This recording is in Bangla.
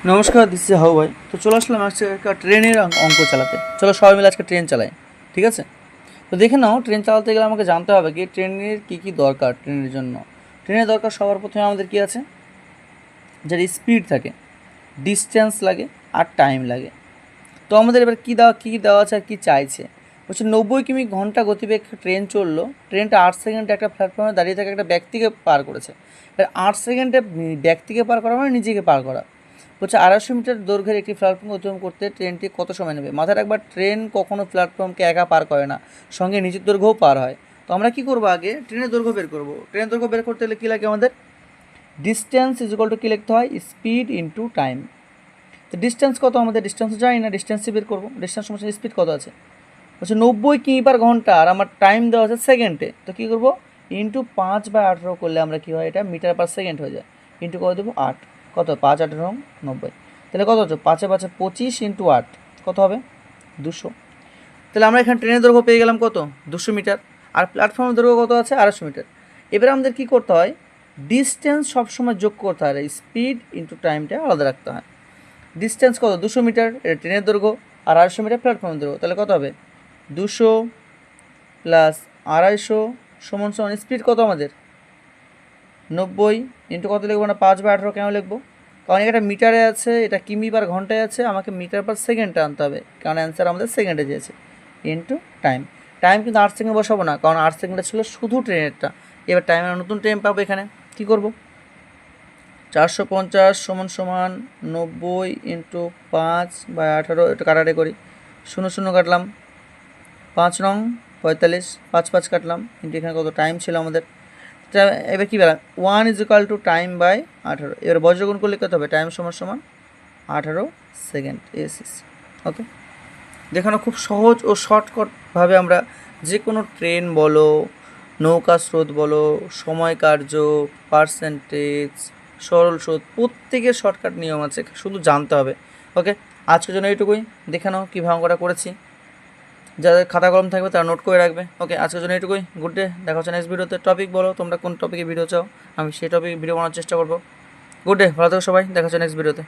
নমস্কার, দিস ইজ হাউ ভাই। তো চলে আসলাম আজকে একটা ট্রেনের অঙ্ক চালাতে। চলো সবাই মিলে আজকে ট্রেন চালাই, ঠিক আছে? তো দেখে নাও, ট্রেন চালাতে গেলে আমাকে জানতে হবে কি ট্রেনের কী কী দরকার। ট্রেনের জন্য ট্রেনের দরকার সবার প্রথমে আমাদের কী আছে, যার স্পিড থাকে, ডিস্টেন্স লাগে আর টাইম লাগে। তো আমাদের এবার কী দেওয়া আছে আর কী চাইছে। বলছে 90 কিমি ঘন্টা গতিবেগ ট্রেন চললো, ট্রেনটা 8 সেকেন্ডে একটা প্ল্যাটফর্মে দাঁড়িয়ে থাকে একটা ব্যক্তিকে পার করেছে। এবার 8 সেকেন্ডে ব্যক্তিকে পার করা মানে নিজেকে পার করা। বলছে 250 মিটার দৈর্ঘ্যের একটি প্ল্যাটফর্ম অতিক্রম করতে ট্রেনটি কত সময় নেবে। মাথায় রাখবার, ট্রেন কখনো প্ল্যাটফর্মকে একা পার করে না, সঙ্গে নিজের দৈর্ঘ্যও পার হয়। তো আমরা কী করবো, আগে ট্রেনের দৈর্ঘ্য বের করবো। ট্রেনের দৈর্ঘ্য বের করতে হলে কী লাগে আমাদের, ডিস্টেন্স ইজ ইকুয়াল টু কী লিখতে হয়, স্পিড ইন্টু টাইম। তো ডিস্টেন্স কত, আমাদের ডিস্টেন্স জানি না, ডিস্টেন্সই বের করবো। ডিস্টেন্স সমস্যা, স্পিড কত আছে, বলছে 90 কিমি/ঘন্টা আর আমার টাইম দেওয়া আছে সেকেন্ডে। তো কী করবো, ইন্টু 5/18 করলে আমরা কী হয়, এটা মিটার পার সেকেন্ড হয়ে যায়। ইন্টু কত দেবো, 8। কত, 5×8 = 90। তাহলে কত হচ্ছে, 5×5 = 25 ইন্টু 8 কত হবে, 200। তাহলে আমরা এখানে ট্রেনের দৈর্ঘ্য পেয়ে গেলাম কত, 200 মিটার। আর প্ল্যাটফর্মের দৈর্ঘ্য কত আছে, 250 মিটার। এবারে আমাদের কী করতে হয়, ডিস্টেন্স সবসময় যোগ করতে হয়, স্পিড ইন্টু টাইমটা আলাদা রাখতে হয়। ডিস্টেন্স কত, 200 মিটার, এটা ট্রেনের দৈর্ঘ্য, আর 250 মিটার প্ল্যাটফর্মের দৈর্ঘ্য। তাহলে কত হবে, 200 প্লাস 250 সমান সমান স্পিড কত আমাদের, 90 ইন্টু কত লিখবো না, 5/18। কেন লিখবো, কারণ এটা মিটারে আছে, এটা কিমি/ঘন্টায় আছে, আমাকে মিটার পার সেকেন্ডে আনতে হবে, কারণ অ্যান্সার আমাদের সেকেন্ডে দিয়েছে। ইন্টু টাইম, টাইম কিন্তু 8 সেকেন্ড বসাবো না, কারণ 8 সেকেন্ডে ছিল শুধু ট্রেনেরটা। এবার টাইমের নতুন টাইম পাবো এখানে। কী করবো, 450 সমান সমান 90 ইন্টু 5/18, একটু কাটাকাটি করি, 0 0 কাটলাম, 5×9 = 45, 5 কাটলাম, কিন্তু এখানে কত টাইম ছিল আমাদের। এবার কী পেলাম, 1 ইজ ইকাল টু টাইম/18। এবার বজ্রগুণ করলে কত হবে, টাইম সমান সমান 18 সেকেন্ড। এস ওকে, দেখানো খুব সহজ ও শর্টকাটভাবে আমরা যে কোনো ট্রেন বলো, নৌকা স্রোত বলো, সময় কার্য, পার্সেন্টেজ, সরল স্রোত, প্রত্যেকের শর্টকাট নিয়ম আছে, শুধু জানতে হবে। ওকে, আজকের জন্য এইটুকুই। দেখে নাও কীভাবে আমরা করেছি। যাদের খাতা কলম থাকবে তারা নোট করে রাখবে। ওকে, আজকের জন্য এইটুকুই। গুড ডে, দেখা হচ্ছে নেক্সট ভিডিওতে। টপিক বলো তোমরা কোন টপিকে ভিডিও চাও, আমি সেই টপিকে ভিডিও বানানোর চেষ্টা করবো। গুড ডে, ভালো থাকো সবাই, দেখা হচ্ছে নেক্সট ভিডিওতে।